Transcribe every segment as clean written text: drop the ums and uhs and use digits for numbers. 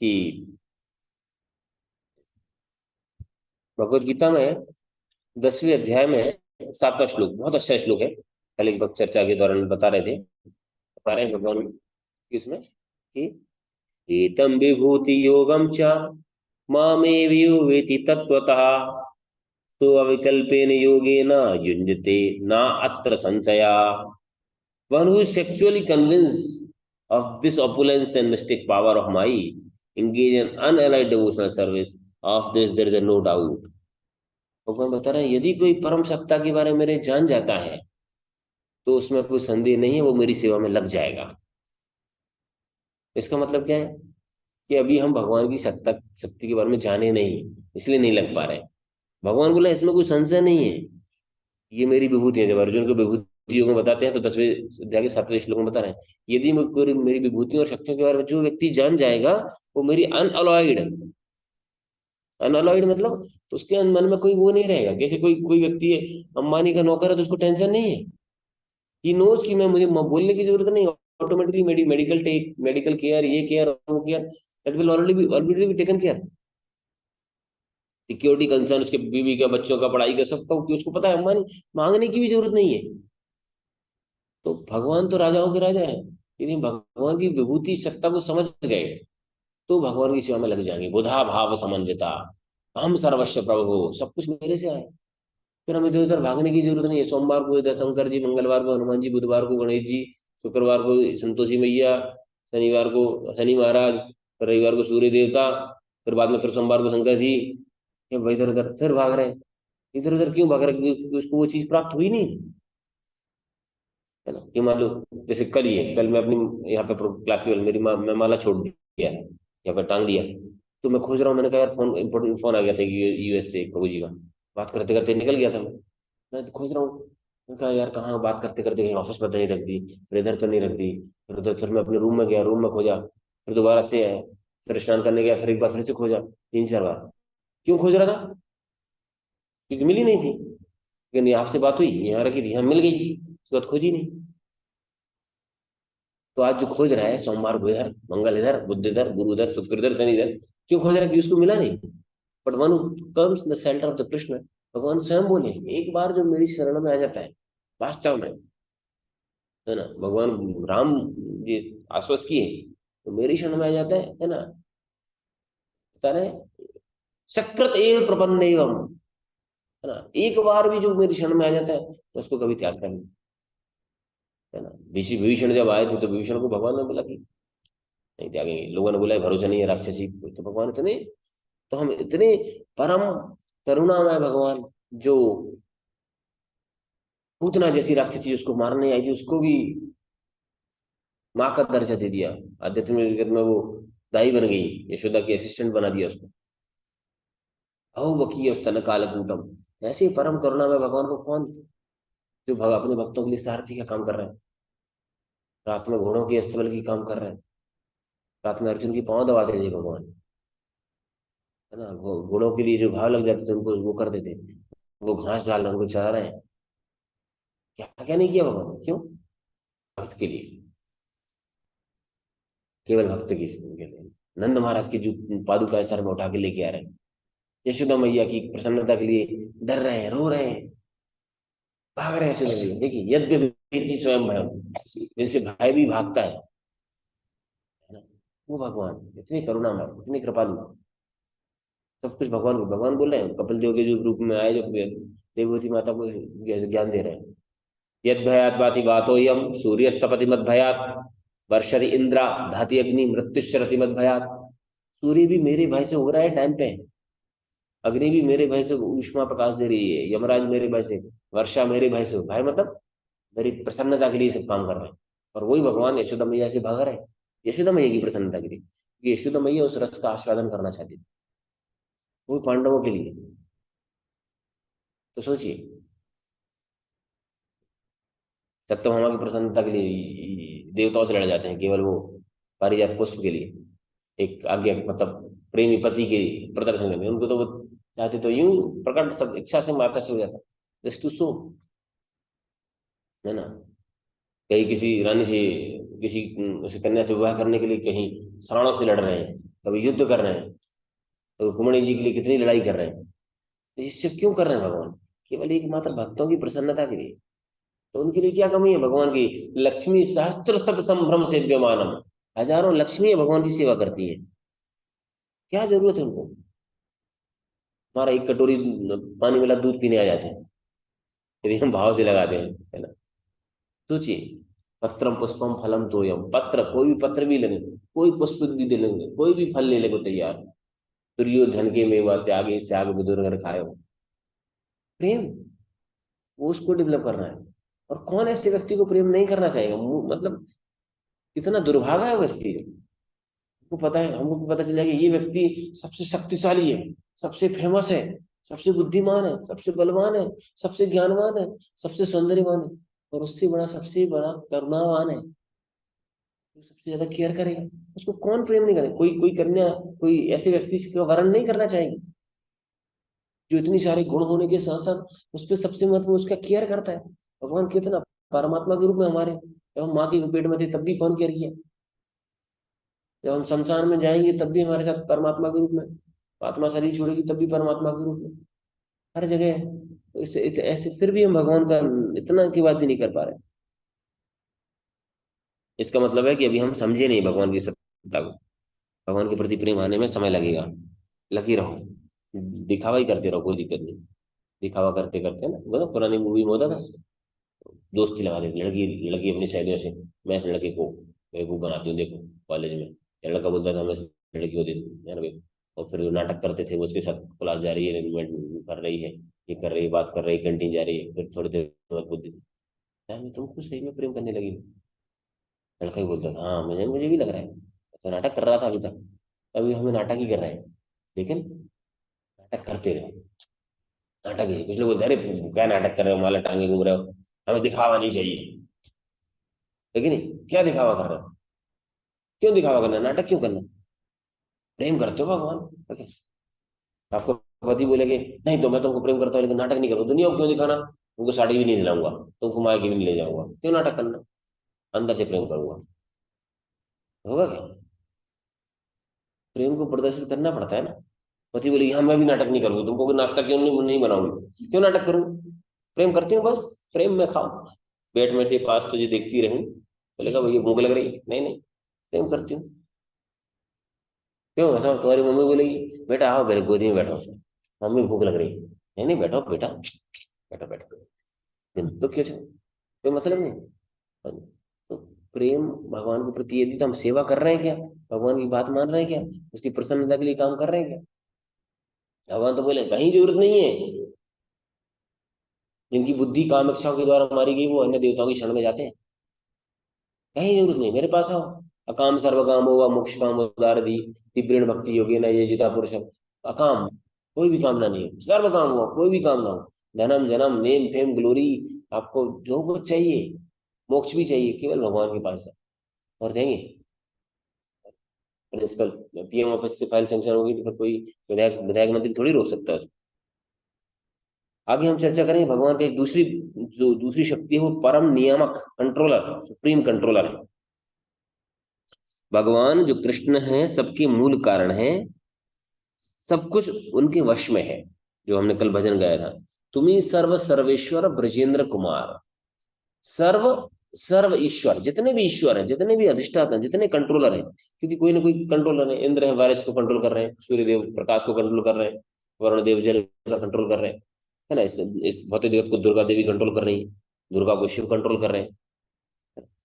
कि भगवत गीता में 10वें अध्याय में 7वां श्लोक बहुत अच्छा श्लोक है। कल एक वक्त चर्चा के दौरान बता रहे थे, बता रहे हैं भगवान की उसमें कि एतम विभूति योगम च मामेव यो वेति तत्वतः सो अविकल्पेन योगेन युञ्जते न अत्र संशया। One who is sexually convinced of this opulence and mystic power of my engage in unallied devotional service, of this there is no doubt। भगवान बता रहे हैं यदि कोई परम सत्ता के बारे में मेरे जान जाता है तो उसमें कोई संदेह नहीं है, वो मेरी सेवा में लग जाएगा। इसका मतलब क्या है कि अभी हम भगवान की सत्ता शक्ति के बारे में जाने नहीं, इसलिए नहीं लग पा रहे। भगवान बोला इसमें कोई संशय नहीं है, ये मेरी विभूति है। जब अर्जुन को विभूतियों में बताते हैं तो 10वें अध्याय के 7वें श्लोक में बता रहे हैं यदि कोई मेरी विभूतियों और शक्तियों के बारे में जो व्यक्ति जान जाएगा वो मेरी अनअलॉयड, अनअलॉयड मतलब उसके मन में कोई वो नहीं रहेगा। जैसे कोई कोई व्यक्ति है, अंबानी का नौकर है तो उसको टेंशन नहीं है, ही नोज कि मैं मुझे बोलने की जरूरत नहीं, ऑटोमेटिकली मेडिकल केयर, ये केयर वो care that will already be taken care. Security concern, उसके बीवी का, बच्चों का, पढ़ाई का, सबका उसको पता है, अंबानी मांगने की भी जरूरत नहीं है। तो भगवान तो राजाओं के राजा है, यदि भगवान की विभूति सत्ता को समझ गए तो भगवान की सेवा में लग जाएंगे। बुधा भाव समन्विता, हम सर्वस्व प्रभु, सब कुछ मेरे से आए। फिर हमें इधर उधर भागने की जरूरत नहीं है। सोमवार को इधर शंकर जी, मंगलवार को हनुमान जी, बुधवार को गणेश जी, शुक्रवार को संतोषी मैया, शनिवार को शनि महाराज, फिर रविवार को सूर्य देवता, फिर बाद में फिर सोमवार को शंकर जी। ये भाई इधर उधर फिर भाग रहे हैं। इधर उधर क्यों भाग रहे हैं? क्योंकि उसको वो चीज प्राप्त हुई नहीं, है ना। कि मान लो जैसे कल ही है, कल मैं अपनी यहाँ पे क्लास की मेरी मैं माला छोड़ दिया, यहाँ पे टांग दिया, तो मैं खोज रहा हूँ। मैंने कहा यार फोन, इंपॉर्टेंट फोन आ गया था यूएस से प्रभु जी का, बात करते करते निकल गया था। मैं खोज रहा हूँ, मैंने कहा यार कहाँ, बात करते करते कहीं ऑफिस पर तो नहीं रख दी, फिर इधर तो नहीं रख दी, फिर उधर, फिर मैं अपने रूम में गया, रूम में खोजा, फिर दोबारा से आया, फिर स्नान करने गया, फिर एक बार फिर से खोजा, 3-4 बार। क्यों खोज रहा था? क्योंकि मिली नहीं थी। लेकिन ये आपसे बात हुई, यहाँ रखी थी, यहाँ मिल गई, उसके बाद खोजी नहीं। तो आज जो खोज रहा है, सोमवार को इधर, मंगल इधर, बुध इधर, गुरु इधर, शुक्र इधर, शनि इधर, क्यों खोज रहा है? कि उसको मिला नहीं। But one comes the centre of the Krishna, भगवान स्वयं बोले एक बार जो मेरी शरण में आ जाता है वास्तव में, है ना, भगवान राम जी आश्वस्त किए, तो मेरी शरण में आ जाता है ना। बता रहे सकृत एव प्रपन्न एवं, है ना, एक बार भी जो मेरी शरण में आ जाता है तो उसको कभी त्यागता नहीं, है ना। ऋषि विभीषण जब आए थे तो विभीषण को भगवान ने बोला कि नहीं त्यागेंगे। लोगों ने बोला भरोसा नहीं है राक्षसी, तो भगवान इतने, तो हम इतने परम करुणामय भगवान, जो पूतना जैसी राक्षसी उसको मारने आई थी, उसको भी माँ का दर्जा दे दिया। आध्यात्मिक जगत में वो दाई बन गई, यशोदा की असिस्टेंट बना दिया उसको। अहो बकी स्तन कालकूटम, ऐसे ही परम करुणा में भगवान को कौन, जो अपने भक्तों के लिए सारथी का काम कर रहे हैं, रात में घोड़ों की अस्तबल की काम कर रहे हैं, रात में अर्जुन की पांव दबा देते थे भगवान, है ना। घोड़ों के लिए जो घाव लग जाते थे उनको वो करते थे, वो घास डाल रहे हैं, उनको चरा रहे हैं। क्या क्या नहीं किया भगवान ने, क्यों? भक्त के लिए, केवल भक्त के लिए। नंद महाराज की जो पादुका सर में उठा के लेके आ रहे हैं, यशोदा मैया की प्रसन्नता के लिए डर रहे हैं, रो रहे हैं, भाग रहे हैं यशोदा मैया। देखिए यद्यपि स्वयं भय, जिनसे भय भी भागता है ना, वो भगवान इतने करुणामय, इतने कृपालु, सब कुछ भगवान को। भगवान बोल रहे हैं कपिल देव के जो रूप में आए, जो देवभूति माता को ज्ञान दे रहे हैं। यद भयात बाति बातो यम सूर्यस्तपति मद भयात वर्षति इंद्रा धाति अग्नि मृत्युश्चरति मद भयात। सूर्य भी मेरे भय से हो रहा है टाइम पे, अग्नि भी मेरे भय से ऊष्मा प्रकाश दे रही है, यमराज मेरे भय से, वर्षा मेरे भय से, भय मतलब मेरी प्रसन्नता के लिए सब काम कर रहे हैं। और वही भगवान यशोदा मैया से भाग रहे हैं, यशोदा मैया की प्रसन्नता के लिए, क्योंकि यशोदा मैया उस रस का आस्वादन करना चाहती थी, वो पांडवों के लिए। तो सोचिए, सत्यभामा की प्रसन्नता के लिए देवताओं से लड़ जाते हैं, केवल वो पारिजात पुष्प के लिए, एक आज्ञा मतलब प्रेमी पति के प्रदर्शन करने। उनको तो वो चाहते तो यूं प्रकट सब इच्छा से माता से हो जाता, जस्ट टू सो, है ना। कहीं किसी रानी से, किसी उसे कन्या से विवाह करने के लिए कहीं साणों से लड़ रहे हैं, कभी युद्ध कर रहे हैं, तो रुक्मिणी जी के लिए कितनी लड़ाई कर रहे हैं। तो ये सब क्यों कर रहे हैं भगवान? केवल एकमात्र भक्तों की प्रसन्नता के लिए। तो उनके लिए क्या कमी है भगवान की? लक्ष्मी सहस्त्र शत संभ्रम सेव्यमानम, हजारों लक्ष्मी भगवान की सेवा करती है। क्या जरूरत है उनको? हमारा एक कटोरी पानी वाला दूध पीने आ जाते हैं यदि हम भाव से लगाते हैं, है ना। सोचिए, पत्रम पुष्पम फलम तोयम, पत्र कोई भी पत्र भी लेंगे, कोई पुष्प भी दे लेंगे, कोई भी फल लेने को तैयार। दुर्योधन के मेवा त्यागे त्याग विदुर घर खायो। प्रेम, वो उसको डेवलप करना है। और कौन ऐसे व्यक्ति को प्रेम नहीं करना चाहेगा? मतलब कितना दुर्भागा है वो व्यक्ति। हमको पता है, हमको पता चल जाएगा ये व्यक्ति सबसे शक्तिशाली है, सबसे फेमस है, सबसे बुद्धिमान है, सबसे बलवान है, सबसे ज्ञानवान है, सबसे सौंदर्यवान है, और उससे बड़ा सबसे बड़ा करुणावान है, जो सबसे ज्यादा केयर करेगा। उसको कौन प्रेम नहीं करेगा? कोई कोई कन्या, कोई ऐसे व्यक्ति का वर्ण नहीं करना चाहेगी जो इतनी सारे गुण होने के साथ साथ उस पर सबसे महत्व उसका केयर करता है। भगवान कितना परमात्मा के रूप में हमारे, जब हम माँ के पेट में थे तब भी कौन केयर किया, जब हम शमशान में जाएंगे तब भी हमारे साथ परमात्मा के रूप में, आत्मा शरीर छोड़ेगी तब भी परमात्मा के रूप में, हर जगह है। तो ऐसे फिर भी हम भगवान का इतना की बात भी नहीं कर पा रहे। इसका मतलब है कि अभी हम समझे नहीं भगवान की सत्ता को। भगवान के प्रति प्रेम आने में समय लगेगा। लगे रहो, दिखावा ही करते रहो, कोई दिक्कत नहीं। दिखावा करते करते ना, मतलब पुरानी मूवी में होता था, दोस्ती लगा देती लड़की, लड़की अपनी सहेलियों से, मैं इस लड़के को बेवकूफ बनाती हूँ देखो कॉलेज में। या लड़का बोलता था मैं इस लड़की को दे दूँ यार बेवकूफ। और फिर वो नाटक करते थे, वो उसके साथ क्लास जा रही है, कर रही है, ये कर रही है, बात कर रही है, कैंटीन जा रही है, फिर थोड़ी देर बाद बोलती थी यार मैं तुमको सही में प्रेम करने लगी हूँ। लड़का ही बोलता था हाँ मुझे मुझे भी लग रहा है, तो नाटक कर रहा था अभी तक, अभी हमें नाटक ही कर रहे हैं। लेकिन नाटक करते रहे, नाटक ही। कुछ लोग बोलते हैं अरे क्या नाटक कर रहे हो, माला टांगे घूम रहे हो, हमें दिखावा नहीं चाहिए। लेकिन नहीं, क्या दिखावा कर रहे हो? क्यों दिखावा करना, नाटक क्यों करना? प्रेम करते हो भगवान, ओके। आपको पति बोलेगे नहीं तो मैं तुमको प्रेम करता हूँ लेकिन नाटक नहीं करूँ, दुनिया को क्यों दिखाना, तुमको साड़ी भी नहीं दिलाऊंगा, तुमको माँ की भी नहीं ले जाऊंगा, क्यों नाटक करना? अंदर से प्रेम करूंगा, होगा क्या? प्रेम को प्रदर्शित करना पड़ता है ना। पति बोलेगी हाँ मैं भी नाटक नहीं करूंगी, तुमको नाश्ता क्यों नहीं बनाऊंगी, क्यों नाटक करूँ? प्रेम करती हूँ बस, प्रेम में खाओ, पेट में से पास तुझे देखती रहूं। बोलेगा भैया भूख लग रही, नहीं नहीं, प्रेम करती हूँ। क्यों ऐसा? तुम्हारी मम्मी बोलेगी बेटा आओ मेरे गोदी में बैठो, मम्मी भूख लग रही, नहीं नहीं बैठो बेटा, बैठो बैठो। तो क्यों कोई मतलब नहीं। तो प्रेम भगवान के प्रति यदि तो हम सेवा कर रहे हैं क्या, भगवान की बात मान रहे हैं क्या, उसकी प्रसन्नता के लिए काम कर रहे हैं क्या? भगवान तो बोले कहीं जरूरत नहीं है, जिनकी बुद्धि काम इच्छाओं के द्वारा मारी गई वो अन्य देवताओं की शरण में जाते हैं। कहीं जरूरत नहीं, मेरे पास आओ। अकाम सर्वकाम होगा मोक्ष काम उदार दी, तीव्रेण भक्ति योगी ना ये जिता पुरुष। अकाम, कोई भी कामना नहीं है, सर्व काम हो, कोई भी कामना हो, धनम जन्म नेम फेम ग्लोरी, आपको जो कुछ चाहिए, मोक्ष भी चाहिए, केवल भगवान के पास है और देंगे। प्रिंसिपल पीएम ऑफिस से फाइल सैंक्शन होगी तो फिर कोई विधायक विधायक मंत्री थोड़ी रोक सकता है उसको। आगे हम चर्चा करेंगे भगवान का एक दूसरी, जो दूसरी शक्ति है वो परम नियामक कंट्रोलर, सुप्रीम कंट्रोलर है। भगवान जो कृष्ण है सबके मूल कारण है, सब कुछ उनके वश में है। जो हमने कल भजन गाया था, तुम्ही सर्व सर्वेश्वर ब्रजेंद्र कुमार। सर्व सर्व ईश्वर, जितने भी ईश्वर हैं, जितने भी अधिष्ठाता हैं, जितने कंट्रोलर हैं, क्योंकि कोई ना कोई कंट्रोलर है। इंद्र है बारिश को कंट्रोल कर रहे हैं, सूर्य देव प्रकाश को कंट्रोल कर रहे हैं, वरुण देव जल का कंट्रोल कर रहे हैं, है ना। इस भौतिक जगत को दुर्गा देवी कंट्रोल कर रही है, दुर्गा को शिव कंट्रोल कर रहे हैं।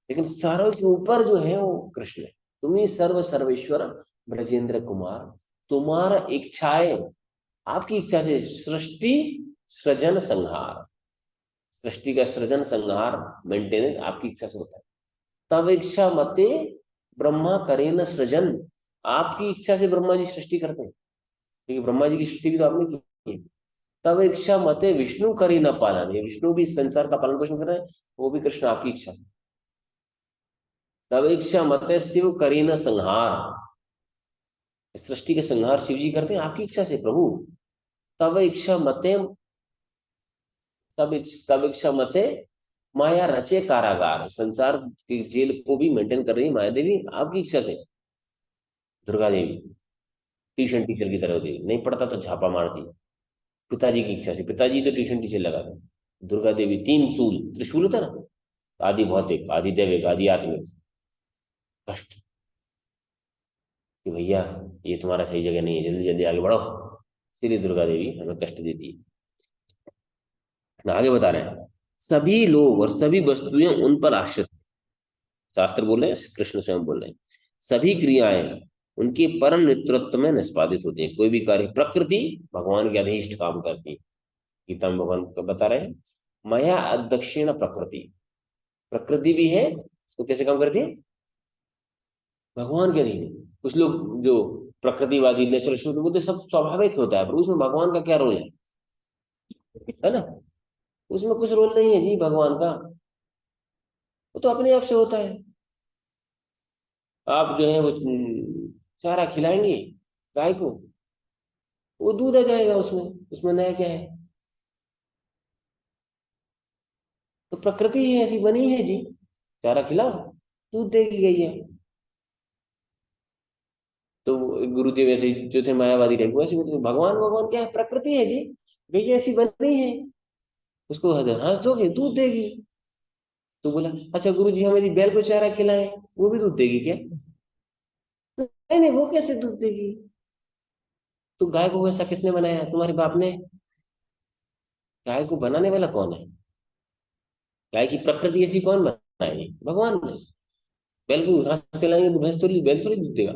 लेकिन सारों के ऊपर जो है वो कृष्ण है। तुम्ही सर्व सर्वेश्वर ब्रजेंद्र कुमार, तुम्हारा इच्छाएं, आपकी इच्छा से सृष्टि सृजन संहार, सृष्टि का सृजन संहार मेंटेनेंस आपकी इच्छा से होता है। तब इच्छा मते ब्रह्मा करे न सृजन, आपकी इच्छा से ब्रह्मा जी सृष्टि करते हैं, क्योंकि ब्रह्मा जी की सृष्टि भी तो आपने की है। तब इच्छा मते विष्णु करे न पालन, ये विष्णु भी इस संसार का पालन पोषण कर रहे हैं, वो भी कृष्ण आपकी इच्छा से। तब इच्छा मते शिव करे न संहार, सृष्टि के संहार शिव जी करते हैं आपकी इच्छा से प्रभु। तब इच्छा मते, तब इच्छा मते माया रचे कारागार, संसार की जेल को भी मेंटेन कर रही है माया देवी आपकी इच्छा से, दुर्गा देवी। ट्यूशन टीचर की तरह होती, नहीं पढ़ता तो झापा मारती। पिताजी की इच्छा से, पिताजी तो ट्यूशन टीचर लगा था। दुर्गा देवी तीन शूल, त्रिशूल होता ना, आदि भौतिक, आदि दैविक, आदि आत्मिक कष्ट, कि भैया ये तुम्हारा सही जगह नहीं है, जल्दी जल्दी आगे बढ़ो। इसलिए दुर्गा देवी हमें कष्ट देती है। आगे बता रहे हैं, सभी लोग और सभी वस्तुएं उन पर आश्रित, शास्त्र बोल रहे हैं, कृष्ण स्वयं बोल रहे हैं, सभी क्रियाएं उनके परम नेतृत्व में निष्पादित होती है। कोई भी कार्य, प्रकृति भगवान के अधीष्ट काम करती है। गीता में भगवान बता रहे हैं, मया अध्यक्षेण प्रकृति, प्रकृति भी है, तो कैसे काम करती है, भगवान के अधीन है। कुछ लोग जो प्रकृतिवादी नेचुरलिस्ट बोलते सब स्वाभाविक होता है, पर उसमें भगवान का क्या रोल है ना, उसमें कुछ रोल नहीं है जी भगवान का, वो तो अपने आप से होता है। आप जो है वो चारा खिलाएंगे गाय को, वो दूध आ जाएगा उसमें, उसमें नया क्या है। तो प्रकृति है, ऐसी बनी है जी, चारा खिलाओ दूध देगी गई है। तो गुरुदेव ऐसे जो थे मायावादी टाइप, वो ऐसे बोलते थे, भगवान भगवान क्या है, प्रकृति है जी, गई ऐसी बनी है, उसको हंस दोगे दूध देगी। तो बोला, अच्छा गुरु जी हमें बैल को चारा खिलाए, वो भी दूध देगी क्या? नहीं नहीं, वो कैसे दूध देगी? तो गाय को ऐसा किसने बनाया, तुम्हारे बाप ने? गाय को बनाने वाला कौन है? गाय की प्रकृति ऐसी कौन बनाएगी, भगवान ने। बैल को घास खिलाएंगे तो भैंस थोड़ी, बैल थोड़ी दूध देगा,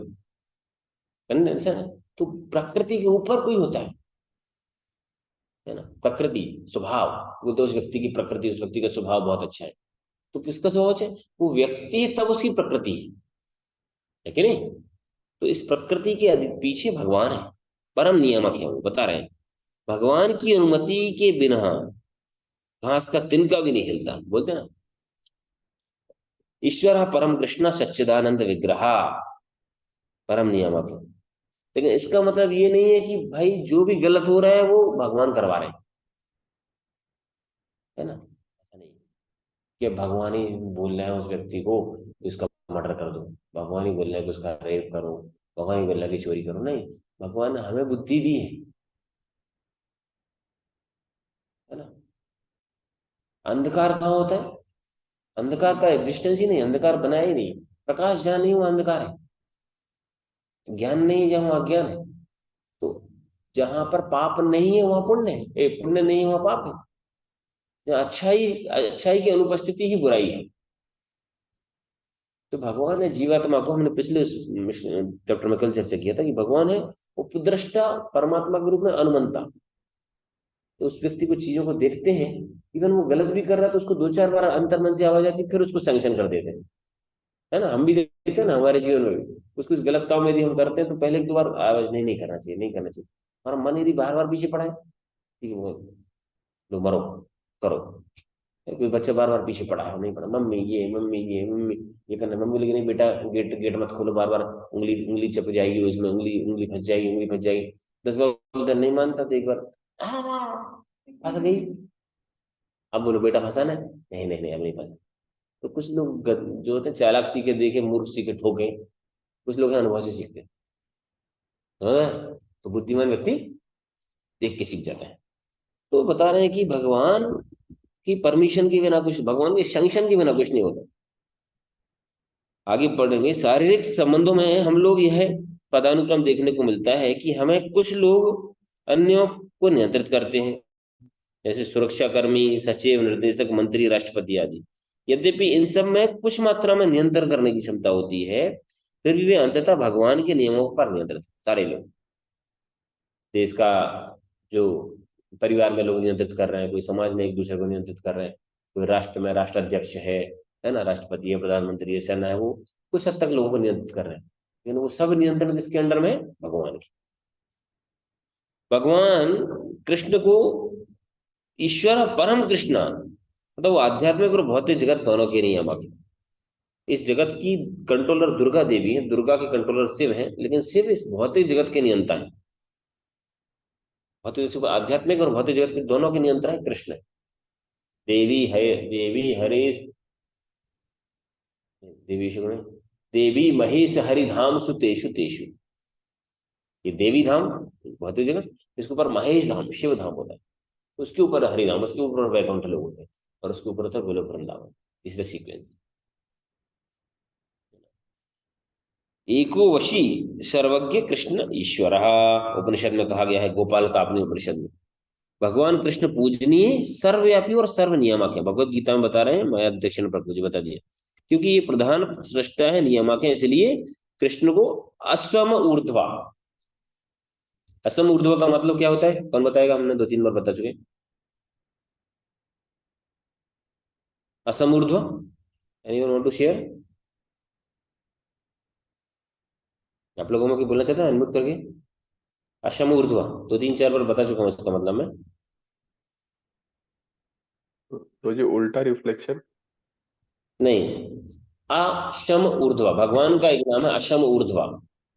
ऐसा है। तो प्रकृति के ऊपर कोई होता है ना, प्रकृति स्वभाव, बोलते उस व्यक्ति की प्रकृति, उस व्यक्ति का स्वभाव बहुत अच्छा है। तो किसका स्वभाव अच्छा है, वो व्यक्ति है तब उसकी प्रकृति है कि नहीं? तो इस प्रकृति के पीछे भगवान है, परम नियामक है, वो बता रहे हैं, भगवान की अनुमति के बिना घास का तिनका भी नहीं हिलता, बोलते हैं ना, ईश्वर परम कृष्ण सच्चिदानंद विग्रह, परम नियामक है। लेकिन इसका मतलब ये नहीं है कि भाई जो भी गलत हो रहा है वो भगवान करवा रहे हैं, है ना, ऐसा नहीं है कि भगवान ही बोल रहे हैं उस व्यक्ति को इसका मर्डर कर दो, भगवान ही बोल रहे हैं कि उसका रेप करो, भगवान ही बोल रहे हैं कि चोरी करो, नहीं, भगवान ने हमें बुद्धि दी है ना। अंधकार कहाँ होता है, अंधकार का एग्जिस्टेंस ही नहीं, अंधकार बनाया ही नहीं। प्रकाश जहाँ नहीं, वो अंधकार है। ज्ञान नहीं जहाँ, वहाँ अज्ञान है। तो जहां पर पाप नहीं है वहां पुण्य है, पुण्य नहीं है वहां पाप है। जहाँ अच्छाई, अच्छाई की अनुपस्थिति ही बुराई है। तो भगवान है जीवात्मा को, हमने पिछले चैप्टर में कल चर्चा किया था कि भगवान है उपद्रष्टा, परमात्मा के रूप में अनुमंता। तो उस व्यक्ति को, चीजों को देखते हैं, इवन वो गलत भी कर रहा है तो उसको दो चार बार अंतर्मन से आवाज आती है, फिर उसको सैंक्शन कर देते हैं, है ना। हम भी देखते हैं ना हमारे जीवन में भी, कुछ कुछ गलत काम यदि हम करते हैं तो पहले एक दो बार आवाज, नहीं नहीं करना चाहिए, नहीं करना चाहिए। हमारा मन यदि बार बार पीछे पड़ा है, ठीक है, वो लो मरो, करो। कोई बच्चा बार बार पीछे पड़ा है, नहीं पड़ा, मम्मी ये, मम्मी ये, मम्मी ये करना, मम्मी लेकिन नहीं बेटा, गेट गेट मत खोलो, बार बार उंगली उंगली चप जाएगी उसमें, उंगली उंगली फंस जाएगी, उंगली फंस जाएगी। 10 बार बोलता नहीं मानता, तो एक बार फंस गई, अब बोलो बेटा फंसा ना, नहीं नहीं नहीं अब नहीं फंसा। तो कुछ लोग जो होते हैं चालाक सीखे देखे, मूर्ख सीखे ठोके, कुछ लोग हैं अनुभव से सीखते हैं, हाँ? तो बुद्धिमान व्यक्ति देख के सीख जाता है। तो बता रहे हैं कि भगवान की परमिशन के बिना कुछ, भगवान के सैंक्शन के बिना कुछ नहीं होता। आगे पढ़ेंगे, शारीरिक संबंधों में हम लोग यह पदानुक्रम देखने को मिलता है कि हमें कुछ लोग अन्यों को नियंत्रित करते हैं, जैसे सुरक्षा कर्मी, सचिव, निर्देशक, मंत्री, राष्ट्रपति आदि। यद्यपि इन सब में कुछ मात्रा में नियंत्रण करने की क्षमता होती है, फिर भी वे अंततः भगवान के नियमों पर नियंत्रित सारे लोग। देश का जो परिवार में लोग नियंत्रित कर रहे हैं, कोई समाज में एक दूसरे को नियंत्रित कर रहे हैं, कोई राष्ट्र में राष्ट्राध्यक्ष है ना, राष्ट्रपति है, प्रधानमंत्री है, सेना है, वो कुछ हद तक लोगों को नियंत्रित कर रहे हैं, लेकिन वो सब नियंत्रण किसके अंडर में है, भगवान के। भगवान कृष्ण को ईश्वर परम कृष्ण, मतलब वो आध्यात्मिक और भौतिक जगत दोनों के नियामक है। इस जगत की कंट्रोलर दुर्गा देवी है, दुर्गा के कंट्रोलर शिव है, लेकिन शिव इस भौतिक जगत के नियंता है। भौतिक आध्यात्मिक और भौतिक जगत के दोनों के नियंत्रण है कृष्ण। देवी है, देवी हरीश, देवी शुक्र, देवी महेश हरिधाम सुतेषु तेषु, ये देवी धाम भौतिक जगत, इसके ऊपर महेश धाम शिव धाम होता है, उसके ऊपर हरिधाम, उसके ऊपर वैकुंठ लोग होते हैं, और उसके ऊपर होता है गोलोक वृंदावन। इसलिए सीक्वेंस। एको वशी सर्वज्ञ कृष्ण ईश्वर, उपनिषद में कहा गया है, गोपाल कापनी उपनिषद में। भगवान कृष्ण पूजनीय, सर्वव्यापी और सर्व नियामक है। भगवत गीता में बता रहे हैं, माया दक्षिण प्रभु जी बता दिया। क्योंकि ये प्रधान सृष्टा है, नियामक है, इसलिए कृष्ण को असम ऊर्ध्वा। असम ऊर्ध्वा का मतलब क्या होता है, कौन बताएगा? हमने 2-3 बार बता चुके। असम ऊर्ध्वा, एनीवन वांट टू शेयर? आप लोगों में कोई बोलना चाहता है अनम्यूट करके? असम ऊर्ध्वा 2-3-4 बार बता चुका हूँ इसका मतलब मैं। तो जो उल्टा रिफ्लेक्शन। नहीं, अशम ऊर्ध्वा भगवान का एक नाम है, अशम ऊर्ध्वा,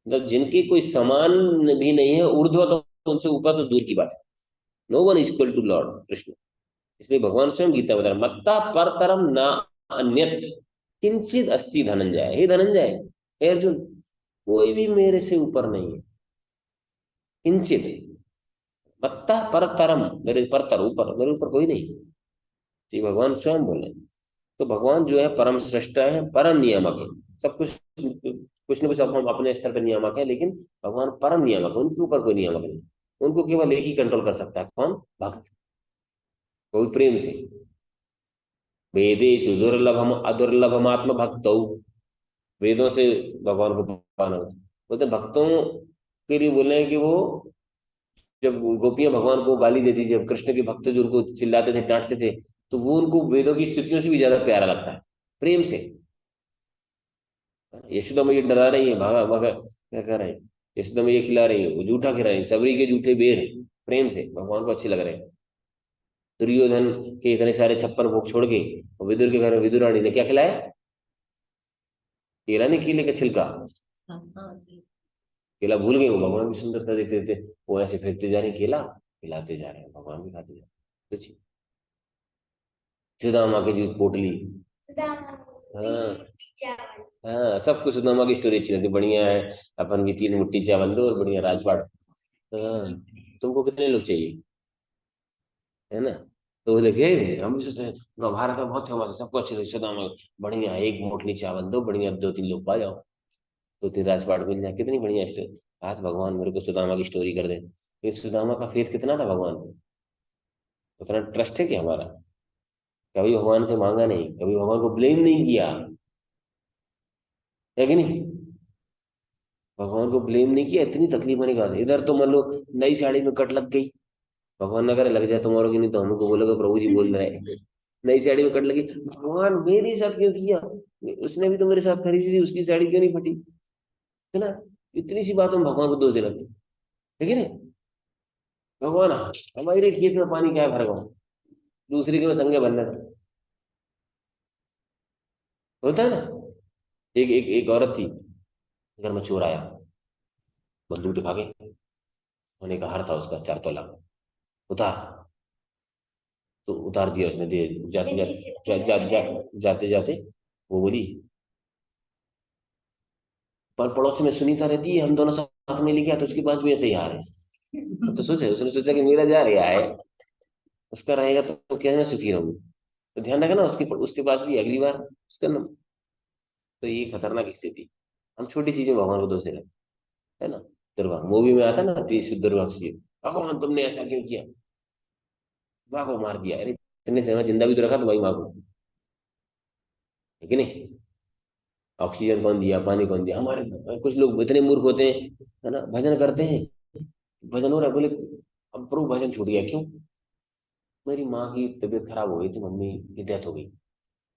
मतलब जिनके कोई समान भी नहीं है। ऊर्ध्वा तो उनसे ऊपर तो दूर की बात है। No one is equal to lord Krishna. इसलिए भगवान स्वयं गीता बता रहे, मत्ता परतरम न अन्यत किंचित अस्ति धनंजय। हे धनंजय, हे अर्जुन, कोई भी मेरे से ऊपर नहीं है, किंचित। मत्ता परतरम, मेरे परतर ऊपर, मेरे ऊपर कोई नहीं। ये भगवान स्वयं बोले। तो भगवान जो है परम श्रेष्ठ है, परम नियामक है। सब कुछ कुछ न कुछ अब हम अपने स्तर पर नियामक है, लेकिन भगवान परम नियामक है, उनके ऊपर कोई नियामक नहीं। उनको केवल एक ही कंट्रोल कर सकता है, कौन? भक्त। कोई प्रेम से। वेदेषु दुर्लभम अदुर्लभम आत्म भक्तौ। वेदों से भगवान को पाना। बोलते भक्तों के लिए बोले हैं कि वो, जब गोपियां भगवान को गाली देती, जब कृष्ण के भक्त जो उनको चिल्लाते थे, डांटते थे, तो वो उनको वेदों की स्थितियों से भी ज्यादा प्यारा लगता है, प्रेम से। यशोदा मैया डरा रही है, भागा भागा क्या कर रहे हैं, यशोदा मैया खिला रही है, वो जूठा खिला रही है, सबरी के जूठे बेर, प्रेम से भगवान को अच्छे लग रहे हैं। दुर्योधन के इतने सारे 56 भोग छोड़ के और विदुर के घर में विदुर रानी ने क्या खिलाया? केला नहीं, केले का छिलका। केला भूल गए, वो भगवान की सुंदरता देखते देखते वो ऐसे फेंकते जा रहे हैं, केला खिलाते जा रहे हैं, भगवान भी खाते जा रहे हैं। सुदामा की जो पोटली। हाँ हाँ, सब कुछ सुदामा की स्टोरी अच्छी लगती, बढ़िया है। अपन भी 3 मुट्ठी चावल दो और बढ़िया राजपाट। हाँ, तुमको कितने लोग चाहिए, है ना? तो वो देखे, हम भी सोचते हैं भारत में बहुत फेमस है, सबको अच्छे लगते सुदामा। बढ़िया, 1 मुट्ठी चावल दो, बढ़िया 2-3 लोग पा जाओ, 2-3 राजपाट मिल जाए, कितनी बढ़िया स्टोरी। आज भगवान मेरे को सुदामा की स्टोरी कर दे। ये सुदामा का फेथ कितना था भगवान पे, उतना ट्रस्ट है कि हमारा। कभी भगवान से मांगा नहीं, कभी भगवान को ब्लेम नहीं किया, है कि नहीं? भगवान को ब्लेम नहीं किया, इतनी तकलीफ होने के बाद। इधर तो मान लो नई साड़ी में कट लग गई, भगवान ना करे लग जाए तुम्हारों की, नहीं तो हमको बोलोगे प्रभु जी बोल रहे हैं। नई साड़ी में कट लगी, भगवान मेरे साथ क्यों किया? उसने भी तो मेरे साथ खरीदी थी, उसकी साड़ी क्यों नहीं फटी? है ना? इतनी सी बात हम भगवान को दोष दे लगते, है कि नहीं? भगवान, हमारे खेत में पानी क्या है भर गया, दूसरे के में संगे भरने का होता है ना। एक एक एक औरत थी, घर में चोर आया, बंदूक दिखा के, सोने का हार था उसका 4 तोला का, उतार। तो उतार दिया उसने, दे जाते जाते जाते जाते वो बोली, पर पड़ोसी में सुनीता रहती है, हम दोनों साथ में लेके आए, तो उसके पास भी ऐसे ही हार है। तो सोचे, उसने सोचा कि मेरा जा रहा है, उसका रहेगा तो क्या मैं सुखी रहूंगी। तो ध्यान रखना, उसके उसके पास भी अगली बार उसका न, तो ये खतरनाक स्थिति। हम छोटी चीजें भगवान को दोष दे रहे हैं, है ना? दुर्भाग्य, मूवी में आता ना, तीसरी दुर्भाग्य, भगवान तुमने ऐसा क्यों किया, माँ को मार दिया, अरे इतने समय जिंदा भी तो रखा तुम्हारी माँ को, है कि नहीं? ऑक्सीजन कौन दिया, पानी कौन दिया? हमारे कुछ लोग इतने मूर्ख होते हैं, है ना, भजन करते हैं, भजन हो रहा है, बोले अब प्रभु भजन छूट गया क्यों? मेरी माँ की तबीयत खराब हो गई थी, मम्मी की डेथ हो गई।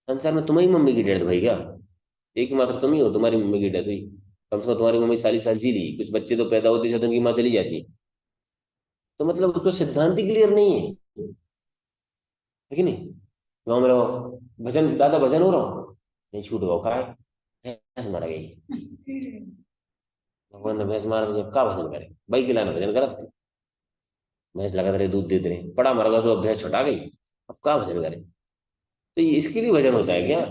संसार में तुम्हारी मम्मी की डेथ भाई क्या? एक मात्र तुम ही हो, तुम्हारी मम्मी की डेथ हुई। कम से कम तुम्हारी मम्मी 40 साल जी ली, कुछ बच्चे तो पैदा होते साथ उनकी माँ चली जाती है। तो मतलब उसको सिद्धांत ही क्लियर नहीं है कि नहीं? गाँव में रहो, भजन दादा भजन हो रहा हो, नहीं छूट गया का है, भैंस मारा गई, भगवान ने भैंस मार दी, अब का भजन करे भाई, खिलाना भजन करा, भैंस लगा रहे दूध देते रहे, पड़ा मर गया, सो अब भैंस छुटा गई, अब का भजन करे? तो ये इसके लिए भजन होता है क्या,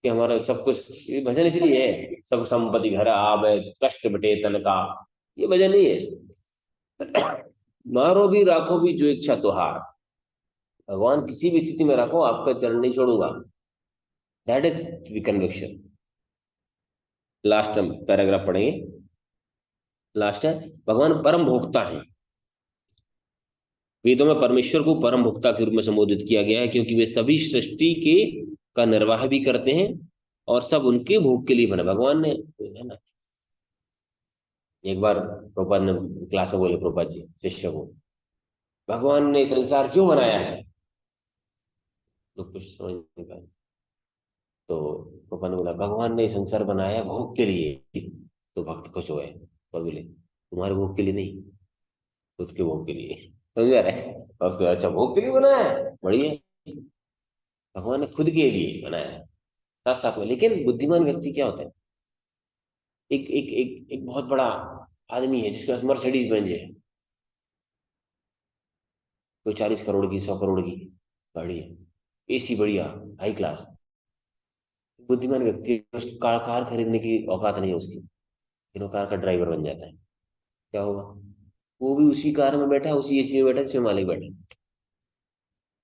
कि हमारा सब कुछ? ये भजन इसलिए है, सब संपत्ति घर आवे, कष्ट बटे तन का, ये भजन नहीं है। मारो भी राखो भी जो इच्छा तुहार, भगवान किसी भी स्थिति में रखो आपका चरण नहीं छोड़ूंगा, दैट इज कन्विक्शन। लास्ट हम पैराग्राफ पढ़ेंगे, लास्ट है, भगवान परम भोक्ता है। वेदों में परमेश्वर को परम भोक्ता के रूप में संबोधित किया गया है, क्योंकि वे सभी सृष्टि के का निर्वाह भी करते हैं और सब उनके भोग के लिए बने। भगवान ने, है ना, एक बार प्रभुपाद ने क्लास में बोले, प्रभुपाद जी शिष्य को, भगवान ने संसार क्यों बनाया है, तो कुछ समझ नहीं पाए। तो प्रभुपाद ने बोला, भगवान ने संसार बनाया भोग के लिए। तो भक्त खुश हुए और बोले, तुम्हारे भोग के लिए नहीं, खुद के भोग के लिए। समझ आ रहा है? और उसको, अच्छा भोग के लिए बनाया है, बढ़िया। भगवान ने खुद के लिए बनाया है साथ साथ में। लेकिन बुद्धिमान व्यक्ति क्या होता है, एक एक एक एक बहुत बड़ा आदमी है जिसके पास मर्सिडीज बेंज है, कोई 40 करोड़ की, 100 करोड़ की गाड़ी है, एसी बढ़िया, हाई क्लास। बुद्धिमान व्यक्ति उस कार खरीदने की औकात नहीं है उसकी, फिर वो कार का ड्राइवर बन जाता है। क्या होगा, वो भी उसी कार में बैठा है, उसी एसी में बैठा है जिसमें मालिक बैठा है।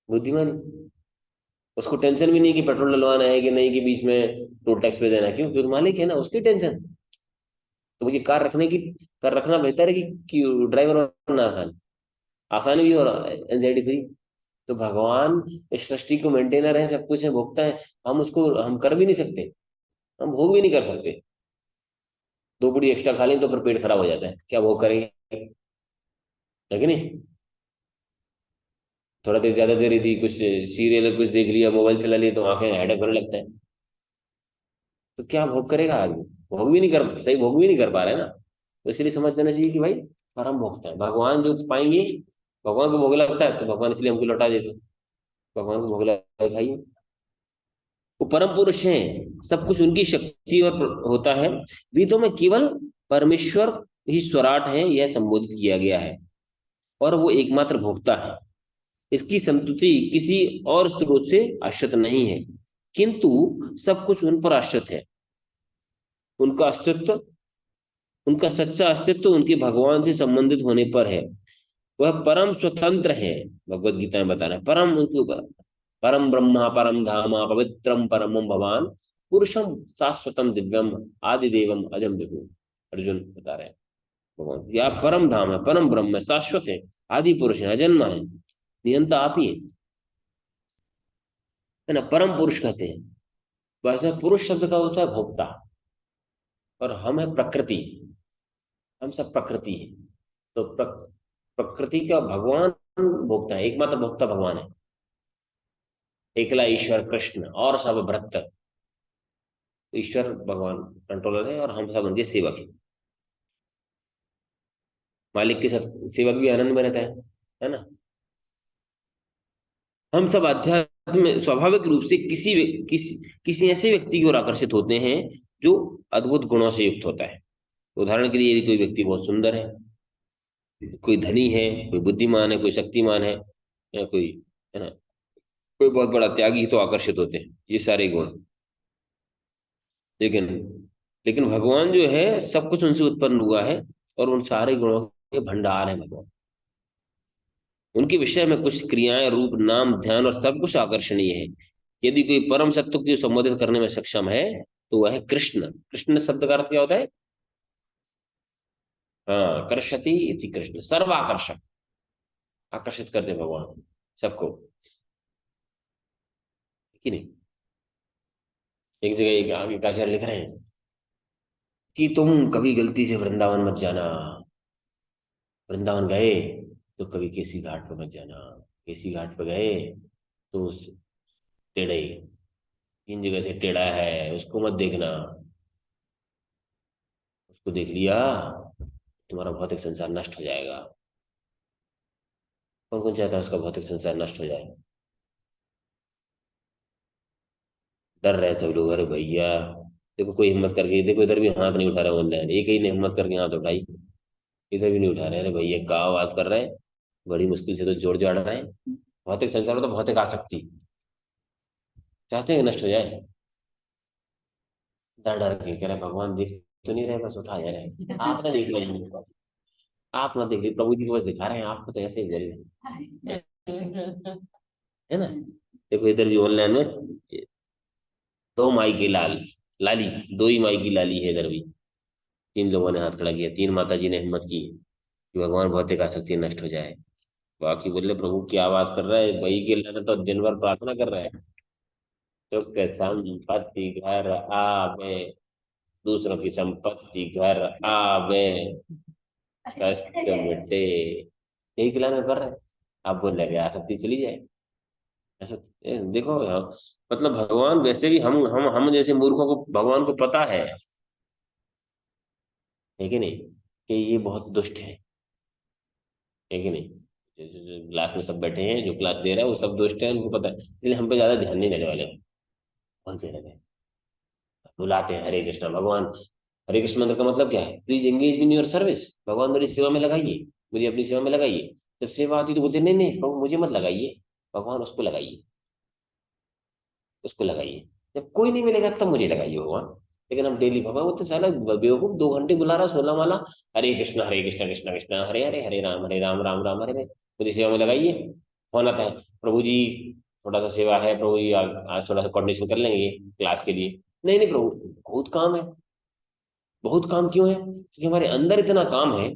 बुद्धिमान, उसको टेंशन भी नहीं कि पेट्रोल डलवाना है कि नहीं, कि बीच में टोल टैक्स पे देना है, क्यों, क्योंकि मालिक है ना, उसकी टेंशन। तो मुझे कार रखना बेहतर है कि ड्राइवर बनना आसान, आसानी भी और एंजाइटी फ्री। तो भगवान इस सृष्टि को मेंटेनर है, सब कुछ है, भोगता है। हम कर भी नहीं सकते, हम भोग भी नहीं कर सकते। 2 पूड़ी एक्स्ट्रा खा लें तो फिर पेट खराब हो जाता है, क्या भोग करेंगे, है कि नहीं? थोड़ा देर ज्यादा देर यदि कुछ सीरियल कुछ देख लिया, मोबाइल चला लिया, तो आंखें हेडेक होने लगता है। तो क्या भोग करेगा आदमी, भोग भी नहीं कर, सही भोग भी नहीं कर पा रहा है ना। तो इसलिए समझ जाना चाहिए कि भाई परम भोगता है भगवान, जो पाएंगे। भगवान को भोग लगता है तो भगवान इसलिए हमको लौटा देते, भगवान को भोग लगा खाइए। वो परम पुरुष हैं, सब कुछ उनकी शक्ति और होता है। वेदों में केवल परमेश्वर ही स्वराट है, यह संबोधित किया गया है, और वो एकमात्र भोक्ता है। इसकी संतुति किसी और स्रोत से आश्रित नहीं है, किंतु सब कुछ उन पर आश्रित है। उनका अस्तित्व, उनका सच्चा अस्तित्व उनके भगवान से संबंधित होने पर है। वह परम स्वतंत्र है, भगवत गीता में बता रहा है, परम उनके ऊपर, परम ब्रह्मा परम धामा पवित्रम परमम भवान, पुरुषम शाश्वतम दिव्यम आदिदेवम अजम विभु। अर्जुन बता रहे हैं भगवान, या परम धाम है, परम ब्रह्म है, शाश्वत है, आदि पुरुष है, अजन्मा है, नियंता आप ही है ना, परम पुरुष कहते हैं। वैसे पुरुष शब्द का होता है भोक्ता, और हम है प्रकृति, हम सब प्रकृति है। तो प्रकृति का भगवान भोक्ता है, एकमात्र भोक्ता भगवान है, एकला ईश्वर कृष्ण, और सब भक्त। तो ईश्वर भगवान कंट्रोलर है और हम सब उनके सेवक हैं। मालिक के साथ सेवक भी आनंद में रहता है ना। हम सब अध्यात्म में स्वाभाविक रूप से किसी ऐसे व्यक्ति की ओर आकर्षित होते हैं जो अद्भुत गुणों से युक्त होता है। उदाहरण के लिए, यदि कोई व्यक्ति बहुत सुंदर है, कोई धनी है, कोई बुद्धिमान है, कोई शक्तिमान है, या कोई, है ना, कोई बहुत बड़ा त्यागी, तो आकर्षित होते हैं ये सारे गुण। लेकिन लेकिन भगवान जो है, सब कुछ उनसे उत्पन्न हुआ है, और उन सारे गुणों के भंडार है भगवान। उनके विषय में कुछ क्रियाएं, रूप, नाम, ध्यान और सब कुछ आकर्षणीय है। यदि कोई परम सत्य को संबोधित करने में सक्षम है, तो वह है कृष्ण। कृष्ण शब्द का अर्थ क्या होता है? हाँ, कर्षति इति कृष्ण, सर्वाकर्षक, आकर्षित करते भगवान सबको, कि नहीं? एक जगह एक आगे का आचार्य लिख रहे हैं कि तुम कभी गलती से वृंदावन मत जाना, वृंदावन गए तो कभी केसी घाट पर मत जाना, केसी घाट पर गए तो उस टेढ़े, 3 जगह से टेढ़ा है, उसको मत देखना, उसको देख लिया तुम्हारा भौतिक संसार नष्ट हो जाएगा। कौन कौन चाहता है उसका भौतिक संसार नष्ट हो जाए? डर रहे सब लोग, अरे भैया देखो, कोई हिम्मत करके देखो, इधर भी हाथ नहीं उठा रहे ऑनलाइन, एक ही ने हिम्मत करके हाथ उठाई, इधर भी नहीं उठा रहे, अरे भैया का बात कर रहे हैं, बड़ी मुश्किल से तो जोड़ जाड़ रहे हैं। भौतिक संसार में तो भौतिक आसक्ति, चाहते हैं कि नष्ट हो जाए, डर डर के कह रहे भगवान देख तो नहीं रहे, बस उठा जा रहे, आपने देख लिया। आप ना देखिए, प्रभु जी को बस दिखा रहे हैं, आपको तो ऐसे ही है ना। देखो इधर भी ऑनलाइन में दो माई की लाली, दो ही माई की लाली है इधर भी। तीन लोगों ने हाथ खड़ा किया, तीन माता जी ने हिम्मत की कि भगवान भौतिक आसक्ति नष्ट हो जाए। बाकी बोले प्रभु क्या बात कर रहा है, वही के लिए तो दिन भर प्रार्थना कर रहा है। सुख संपत्ति घर आवे, दूसरों की संपत्ति घर आवे, कष्ट मिटे, यही खिलाने में कर रहे हैं। आप बोल रहे आसक्ति चली जाए। ऐसा देखो मतलब भगवान वैसे भी हम जैसे मूर्खों को भगवान को पता है कि नहीं, कि ये बहुत दुष्ट है कि नहीं। जो क्लास में सब बैठे हैं, जो क्लास दे रहा है वो सब दुष्ट है, उनको पता है, इसलिए हम पे ज्यादा ध्यान नहीं देने वाले। कौन से रहते हैं, बुलाते हैं हरे कृष्णा भगवान। हरे कृष्ण मंत्र का मतलब क्या है, please engage in your service, भगवान मेरी सेवा में लगाइए, मुझे अपनी सेवा में लगाइए। जब सेवा आती तो बोलते नहीं नहीं प्रभु मुझे मत लगाइए, भगवान उसको लगाइए, उसको लगाइए। जब कोई नहीं मिलेगा तब मुझे लगाइए भगवान। लेकिन हम डेली भगवान, वो तो साला बेवकूफ 2 घंटे बुला रहा 16 माला, हरे कृष्णा कृष्णा कृष्णा हरे हरे, हरे राम राम राम हरे हरे, मुझे सेवा में लगाइए। फोन आता है, प्रभु जी थोड़ा सा सेवा है प्रभु जी, आज थोड़ा सा कोऑर्डिनेशन कर लेंगे क्लास के लिए। नहीं नहीं प्रभु, बहुत काम है। बहुत काम क्यों है, क्योंकि हमारे अंदर इतना काम है,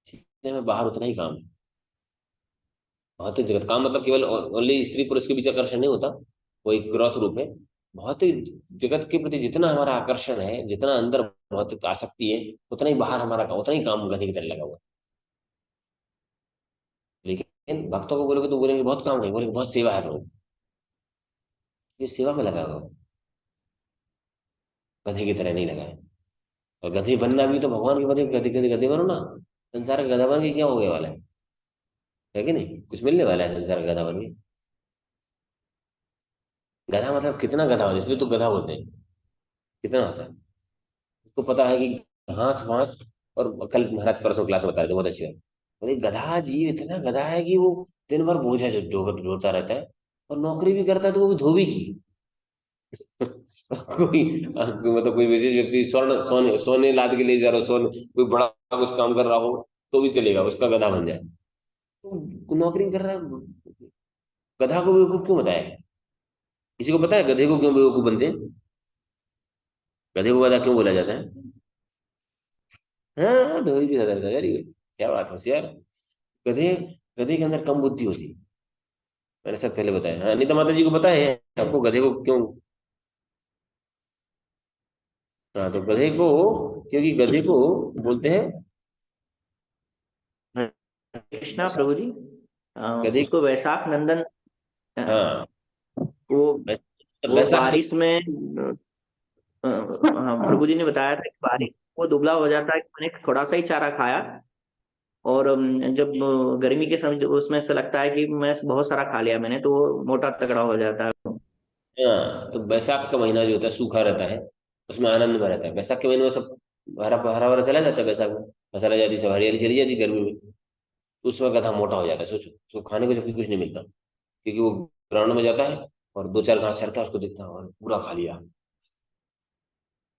इसलिए हमें बाहर उतना ही काम है। भौतिक जगत काम मतलब केवल ओनली स्त्री पुरुष के बीच आकर्षण नहीं होता, वो एक ग्रॉस रूप है। भौतिक जगत के प्रति जितना हमारा आकर्षण है, जितना अंदर भौतिक आसक्ति है, उतना ही बाहर हमारा उतना ही काम गधे की तरह लगा हुआ है। लेकिन भक्तों को बोलोगे तो बोलेंगे बहुत काम नहीं, बोलेंगे बहुत सेवा है प्रभु, ये सेवा में लगा हुआ है, गधे की तरह नहीं लगा है। और गधे बनना भी तो भगवान के पति गधे गधे गधे बनो ना। संसार का गधा बन के क्या हो गया वाला है कि नहीं, कुछ मिलने वाला है संसार का गधा बन के। गधा मतलब कितना गधा हो, इसलिए तो गधा बोलते हैं। कितना होता है, उसको पता है कि घास वास। और कल महाराज परसों क्लास में बताए थे, बहुत अच्छी बात बोले, गधा जीव इतना गधा है कि वो दिन भर बोझा जो ढोता रहता है, और नौकरी भी करता है तो वो भी धोबी की। मतलब कोई विशेष व्यक्ति स्वर्ण सोने सोने लाद के ले जा रहा हो, सोने कोई बड़ा कुछ काम कर रहा हो तो भी चलेगा, उसका गधा बन जाए। तो नौकरी कर रहा है, गधा को बेवकूफ क्यों बताया है। किसी को पता है गधे को क्यों बेवकूफ बनते हैं, गधे को गधा क्यों बोला जाता है। हाँ धोबी की ज्यादा वेरी गुड, क्या बात है होशियार। गधे, गधे के अंदर कम बुद्धि होती है, मैंने सब पहले बताया। हाँ नीता माता जी को पता है आपको गधे को क्यों। हाँ तो गधे को, क्योंकि गधे को बोलते हैं, हरे कृष्णा प्रभु जी। गधे। उसको वैशाख नंदन। हाँ वो वो वैशाख तो, बारिश में हाँ, प्रभु जी ने बताया था कि बारिश वो दुबला हो जाता है, कि मैंने थोड़ा सा ही चारा खाया। और जब गर्मी के समय उसमें से लगता है कि मैं बहुत सारा खा लिया मैंने, तो वो मोटा तगड़ा हो जाता है। हाँ तो वैशाख का महीना जो होता है सूखा रहता है, उसमें आनंद में रहता है। वैशाख के महीने में सब हरा हरा भरा चला जाता है, वैशाख में मसाला जाती सब हरियाली चली जाती है गर्मी में। तो उस वक्त गधा मोटा हो जाता है, सोचो उसको खाने को जबकि कुछ नहीं मिलता, क्योंकि वो ग्राउंड में जाता है और दो चार घास चरता है, उसको दिखता है और पूरा खा लिया।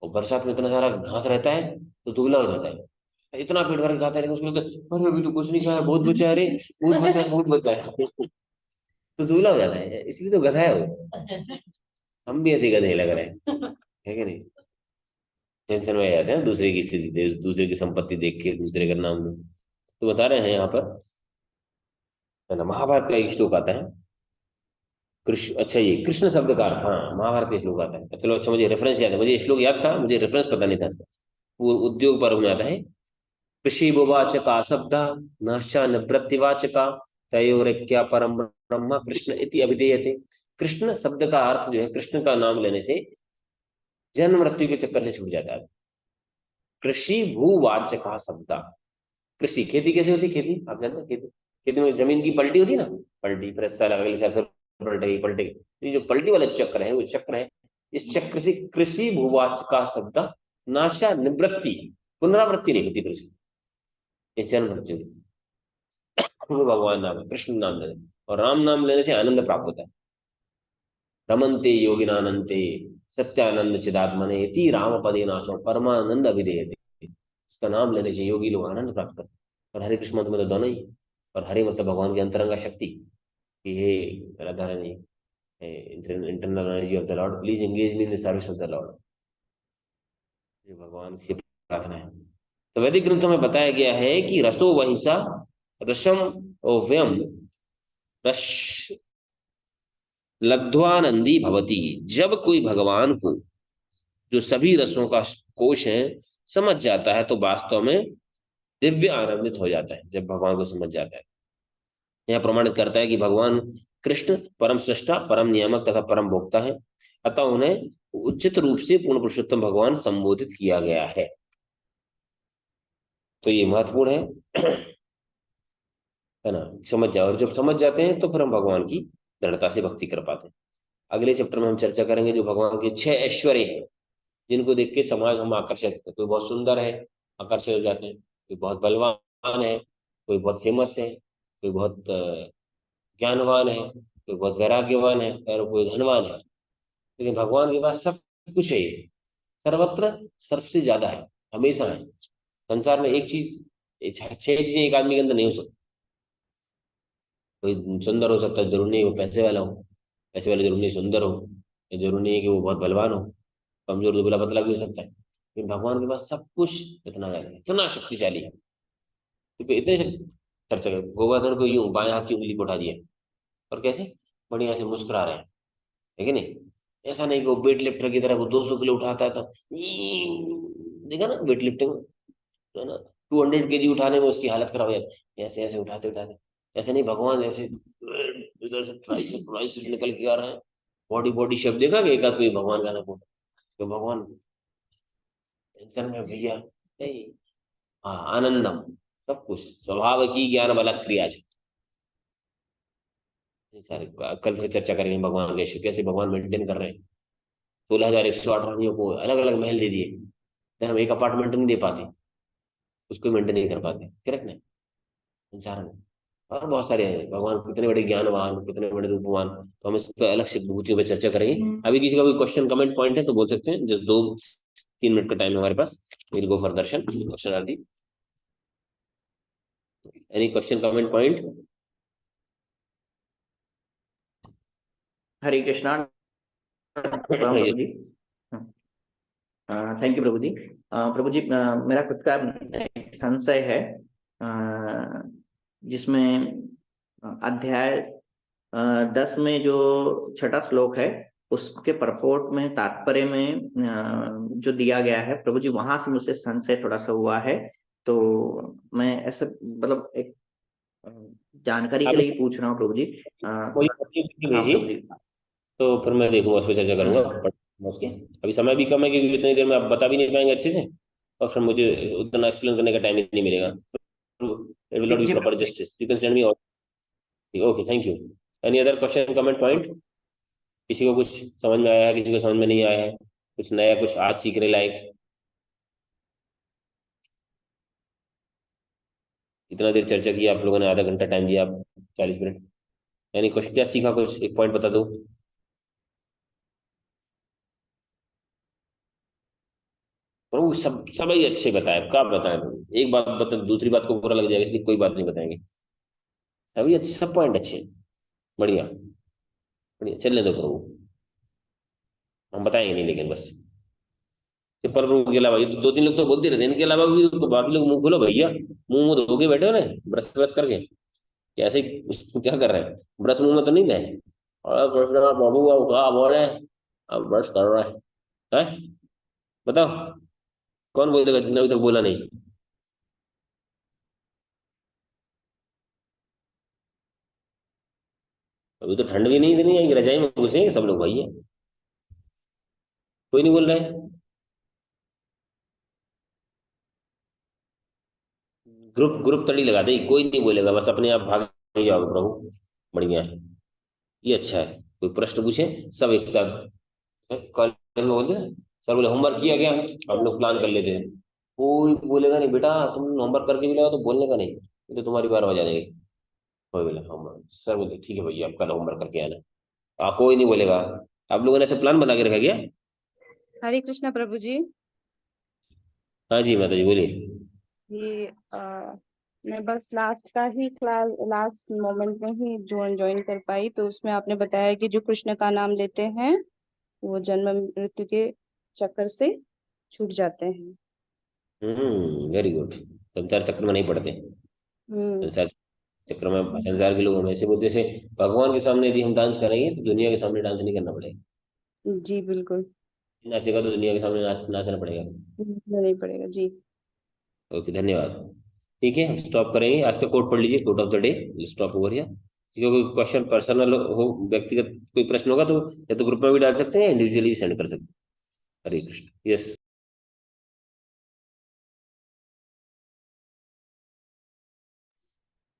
और बरसात में इतना सारा घास रहता है तो दुबला हो जाता है, इतना पेट भर के खाता है, लेकिन उसको लगता है अरे अभी तो कुछ नहीं खाया, बहुत बचा है रे, बहुत बचा है बहुत बचा है। तो दुबला हो जाता है, इसलिए तो गधा है वो। हम भी ऐसे ही गधे लग रहे हैं, है कि नहीं। टेंशन में आ जाते हैं दूसरे की स्थिति दूसरे की संपत्ति देख के, दूसरे का नाम लो। तो बता रहे हैं यहाँ पर, है ना, महाभारत का एक श्लोक आता है। कृष्ण, अच्छा ये कृष्ण शब्द का अर्थ, हाँ महाभारत का श्लोक आता है। चलो अच्छा मुझे रेफरेंस याद है, मुझे श्लोक याद था, मुझे रेफरेंस पता नहीं था इसका। वो उद्योग पर्व में आता है, कृषि वाचका शब्द नाशा निवृत्तिवाचका तयोरेक्या परम ब्रह्म कृष्ण इति अभिधेयते। कृष्ण शब्द का अर्थ जो है, कृष्ण का नाम लेने से जन्म मृत्यु के चक्कर से छूट जाता है। कृषि भूवाचका शब्द, कृषि खेती कैसे होती है, खेती आप जानते हैं, खेती, खेती में जमीन की पलटी होती है ना, पलटी फिर इस साल अगले साल फिर पलटेगी पलटेगी, तो ये जो पलटी वाला चक्र है वो चक्र है। इस चक्र से कृषि भूवाचका शब्द नाशा निवृत्ति, पुनरावृत्ति नहीं होती कृषि, ये जन्म मृत्यु, वो भगवान नाम है, कृष्ण नाम लेने से। और राम नाम लेने से आनंद प्राप्त होता है। रमन्ते योगिनानंते सत्यानंद चिदात्मने इति राम पदे नाशो परमानंद अभिधेयते। इसका नाम लेने से योगी लोग आनंद प्राप्त करते हैं। और हरे कृष्ण मंत्र में तो दोनों ही, और हरे मतलब भगवान की अंतरंगा शक्ति कि हे Radha Rani, internal energy of the Lord, please engage me in the service of the Lord. ये भगवान की प्रार्थना है। तो वैदिक ग्रंथों में बताया गया है कि रसो वहिषा रसम ओव्यम रस लब्ध्वानंदी भवती। जब कोई भगवान को, जो सभी रसों का कोश है, समझ जाता है तो वास्तव में दिव्य आनंदित हो जाता है। जब भगवान को समझ जाता है, यह प्रमाणित करता है कि भगवान कृष्ण परम सृष्टा, परम नियामक तथा परम भोक्ता है, अतः उन्हें उचित रूप से पूर्ण पुरुषोत्तम भगवान संबोधित किया गया है। तो ये महत्वपूर्ण है ना, समझ जाओ। और जब समझ जाते हैं तो फिर हम भगवान की दृढ़ता से भक्ति कर पाते हैं। अगले चैप्टर में हम चर्चा करेंगे जो भगवान के 6 ऐश्वर्य हैं, जिनको देख के समाज हम आकर्षित होते हैं। कोई बहुत सुंदर है, आकर्षित हो जाते हैं। कोई बहुत बलवान है, कोई बहुत फेमस है, कोई बहुत ज्ञानवान है, कोई बहुत वैराग्यवान है, और कोई धनवान है। लेकिन भगवान के पास सब कुछ है, ये सर्वत्र सबसे ज्यादा है, हमेशा है। संसार में एक चीज, 6 चीजें एक आदमी के अंदर नहीं हो सकती। कोई सुंदर हो सकता है, जरूरी नहीं वो पैसे वाला हो, पैसे वाले जरूरी नहीं सुंदर हो, ये जरूरी नहीं है कि वो बहुत बलवान हो, कमजोर दुबला पतला भी हो सकता है। लेकिन भगवान के पास सब कुछ इतना है, इतना शक्तिशाली है। क्योंकि इतने खर्च कर गोवर्धन को यूं बाएं हाथ की उंगली को उठा दिया, और कैसे बढ़िया से मुस्कुरा रहे हैं, है कि नहीं? ऐसा नहीं कि वो वेट लिफ्टर की तरह वो 200 किलो उठाता है तो देखा ना वेट लिफ्टिंग, है ना, 200 kg उठाने में उसकी हालत खराब हो जाती है, ऐसे ऐसे उठाते उठाते। ऐसे नहीं, भगवान ऐसे इधर से ट्राइसेप निकल के आ रहे हैं। बॉडी बॉडी शेप देखा कि एक आध कोई भगवान का ना फोटो, तो भगवान टेंशन में भैया नहीं, हाँ आनंदम, सब कुछ स्वभाव की ज्ञान बल क्रिया है। ये सारे कल फिर चर्चा करेंगे भगवान कैसे कैसे भगवान मेंटेन कर रहे हैं। 16,108 रानियों को अलग अलग महल दे दिए, लेकिन हम एक अपार्टमेंट नहीं दे पाते, उसको मेंटेन नहीं कर पाते, करेक्ट नहीं संसार में। और बहुत सारे हैं भगवान, कितने बड़े ज्ञानवान, कितने बड़े रूपवान। तो हम इस पर अलग से विभूतियों पर चर्चा करेंगे। अभी किसी का कोई क्वेश्चन कमेंट पॉइंट है तो बोल सकते हैं, जस्ट 2-3 मिनट का टाइम है हमारे पास। Will go for darshan question आदि। Any question comment point? Hare Krishna. प्रणाम प्रभु जी। थैंक यू प्रभु जी। प्रभु जी, मेरा खुद का एक संशय है, जिसमें अध्याय 10 में जो छठा श्लोक है, उसके परपोर्ट में, तात्पर्य में जो दिया गया है प्रभु जी, वहां से मुझसे संशय थोड़ा सा हुआ है। तो मैं ऐसे मतलब एक जानकारी के लिए पूछ रहा हूँ प्रभु जी। कोई हाँ भेजिए प्रभु जी। तो फिर मैं देखूंगा, उस पर चर्चा करूंगा उसके। अभी समय भी कम है क्योंकि इतनी देर में आप बता भी नहीं पाएंगे अच्छे से, और फिर मुझे उतना एक्सप्लेन करने का टाइम ही नहीं मिलेगा। इट विल नॉट बी जी proper justice. You can send me. Okay, thank you. Any other question comment point? किसी को कुछ समझ में आया है, किसी को समझ में नहीं आया है, कुछ नया, कुछ आज सीखने लायक? इतना देर चर्चा की आप लोगों ने, आधा घंटा टाइम दिया, आप 40 मिनट। यानी कुछ क्या सीखा, कुछ एक पॉइंट बता दो। प्रभु सब सब ही अच्छे बताए, क्या बताएं तुम? एक बात बता, दूसरी बात को बुरा लग जाएगा, इसलिए कोई बात नहीं बताएंगे। सभी अच्छे, सब पॉइंट अच्छे हैं। बढ़िया बढ़िया, चलने दो प्रभु, हम बताएंगे नहीं लेकिन बस। ये पर प्रभु के अलावा ये 2-3 लोग तो बोलते रहते हैं, इनके अलावा भी तो बाकी लोग मुंह खोलो भैया। मुंह मुंह धो के बैठे हो ना, ब्रश ब्रश करके, कैसे क्या कर रहे हैं? ब्रश मुंह में तो नहीं थे? और कृष्ण बाबू अब क्या बोल रहे हैं, अब ब्रश कर रहे हैं? बताओ, कौन बोलेगा जिसने अभी तक बोला नहीं? अभी तो ठंड भी नहीं, इतनी है कि रजाई में घुसेंगे सब लोग भाई है। कोई नहीं बोल रहा है। ग्रुप ग्रुप तड़ी लगा दे, कोई नहीं बोलेगा, बस अपने आप भाग ही जाओगे प्रभु। बढ़िया है, ये अच्छा है। कोई प्रश्न पूछे सब एक साथ। कॉलेज में बोलते हैं सर, बोले होमवर्क किया गया, हम लोग प्लान कर लेते हैं। कोई बोलेगा नहीं बेटा तुम होमवर्क करके भी लाओ, तो बोलने का नहीं, ये तो तुम्हारी बार हो जाएगी। कोई बोले होमवर्क, सर बोले ठीक है भैया आप कल होमवर्क करके आना। कोई नहीं बोलेगा। आप लोगों ने ऐसे प्लान बना के रखा गया? हरे कृष्णा प्रभु जी। हाँ जी माता जी बोलिए। ये मैं बस लास्ट का ही क्लास लास्ट मोमेंट में ही ज्वाइन कर पाई, तो उसमें आपने बताया कि जो कृष्ण का नाम लेते हैं वो जन्म मृत्यु के चक्कर से छूट जाते हैं। Very good. संसार चक्र में नहीं पड़ते। हम्म। संसार चक्र में संसार के लोग हम ऐसे बोलते, जैसे भगवान के सामने यदि हम डांस करेंगे तो दुनिया के सामने डांस नहीं करना पड़ेगा। जी बिल्कुल। नाचेगा तो दुनिया के सामने नाचना पड़ेगा। नहीं पड़ेगा जी। ओके धन्यवाद। ठीक है हम स्टॉप करेंगे। आज का कोट पढ़ लीजिए, quote of the day. Stop over here. कोई क्वेश्चन पर्सनल हो, व्यक्तिगत कोई प्रश्न होगा तो या तो ग्रुप में भी डाल सकते हैं, इंडिविजुअली भी सेंड कर सकते हैं। हरे कृष्ण। यस।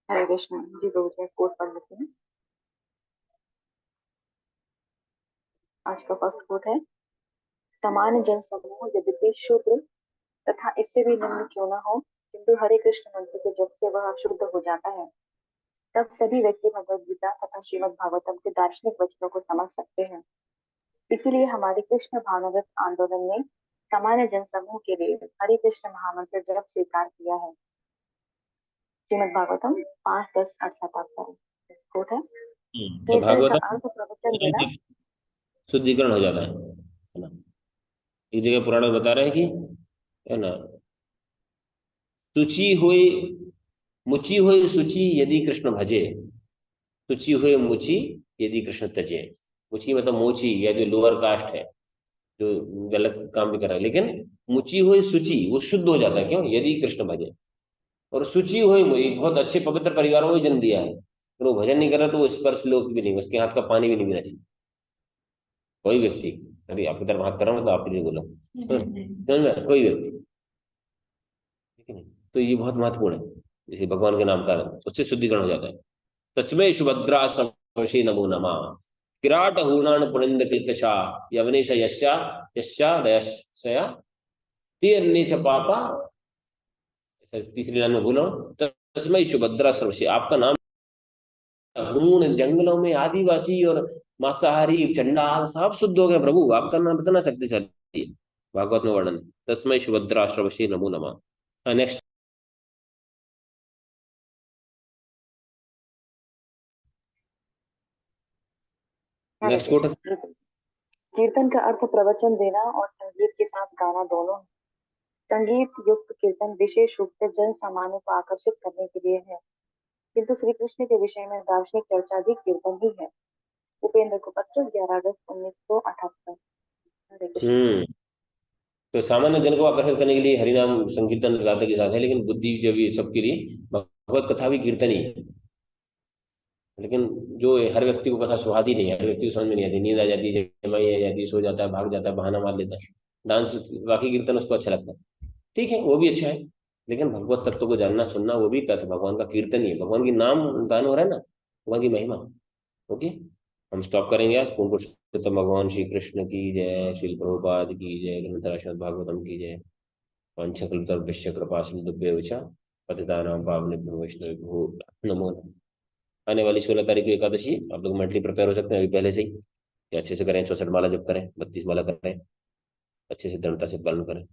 हरे कृष्ण जी। मैं कोट पढ़ लेती हूँ। आज का फर्स्ट कोट है, सामान्य जन समूह यद्यपि शूद्र तथा इससे भी निम्न क्यों न हो, किंतु हरे कृष्ण मंत्र के जप से वह अशुद्ध हो जाता है। तब सभी व्यक्ति भगवद गीता तथा श्रीमद् भागवतम के दार्शनिक वचनों को समझ सकते हैं। इसीलिए हमारे कृष्ण भावनाव्रत आंदोलन ने सामान्य जन समूह के लिए हरे कृष्ण महामंत्र जप स्वीकार किया है। श्रीमद् भागवतम 5:10-18 कोट है, तो कीर्तन का भागवतम अर्थ प्रवचन देना। शुद्धिकरण हो जाता है ना। एक जगह पुराण में बता रहे हैं कि है ना, शुचि हुए मुचि हुए शुचि यदि कृष्ण भजे, शुचि हुए मुचि यदि कृष्ण तजे। मुचि मतलब मोची या जो लोअर कास्ट है, जो गलत काम भी कर रहा है, लेकिन मुचि हुए शुचि वो शुद्ध हो जाता है। क्यों? यदि कृष्ण भजे। और शुचि हुए वही बहुत अच्छे पवित्र परिवारों में जन्म लिया है, तो वो भजन नहीं कर रहा तो वो स्पर्श लोक भी नहीं, उसके हाथ का पानी भी नहीं पीना चाहिए कोई व्यक्ति। अरे आपकी तरफ हाथ कर रहा हूँ तो आपके लिए बोला, समझ में? कोई व्यक्ति, ठीक है नहीं? तो ये बहुत महत्वपूर्ण है। जैसे भगवान के नाम का उससे शुद्धिकरण हो जाता है। तस्मै सुभद्रा समशे नमो नमः। किराट हूणान पुनिंद किलकशा यवनेश यस्या यस्या दयस्या ते अन्य च पापा। तीसरी लाइन में बोलो, तस्मै सुभद्रा सर्वशे, आपका नाम। हूण जंगलों में आदिवासी और मांसाहारी चंडाल सब शुद्ध हो गए प्रभु, आपका नाम इतना शक्तिशाली है। भागवत में वर्णन। तस्मै सुभद्रा सर्वशे नमो नमः। नेक्स्ट। हरे नेक्स्ट कोट। कृष्ण। कीर्तन का अर्थ प्रवचन देना और संगीत के साथ गाना दोनों है। संगीत युक्त कीर्तन विशेष रूप से जन सामान्य को आकर्षित करने के लिए है, किंतु श्री कृष्ण के विषय में दार्शनिक चर्चा भी कीर्तन ही है। उपेंद्र को पत्र 11 अगस्त 1978। हरे कृष्ण। हम्म। तो सामान्य जन को आकर्षित करने के लिए हरिनाम संकीर्तन गाते के साथ है, लेकिन बुद्धि जब ये सबके लिए भगवत कथा भी कीर्तन ही है। लेकिन जो हर व्यक्ति को कथा सुहाती नहीं है, हर व्यक्ति को समझ में नहीं आती, नींद आ जाती है, जमाई आ जाती है, सो जाता है, भाग जाता है, बहाना मार लेता है। डांस बाकी कीर्तन उसको अच्छा लगता है, ठीक है वो भी अच्छा है। लेकिन भगवत तत्व को जानना सुनना वो भी कथा भगवान का कीर्तन ही है, भगवान की नाम गान हो रहा है ना, भगवान की महिमा। ओके हम स्टॉप करेंगे आज। पूर्ण पुरुषोत्तम भगवान श्री कृष्ण की जय, श्री प्रभुपाद की जय, ग्रंथराज श्रीमद् भागवतम की जय। वाञ्छकल्पतरुभ्यश्च कृपा सिन्धुभ्येव च पतितानां पावनेभ्यो वैष्णवेभ्यो नमो नमः। आने वाली 16 तारीख को एकादशी, आप लोग मेंटली प्रिपेयर हो सकते हैं अभी पहले से ही, कि अच्छे से करें, 64 माला जप करें, 32 माला करें, अच्छे से दृढ़ता से पालन करें।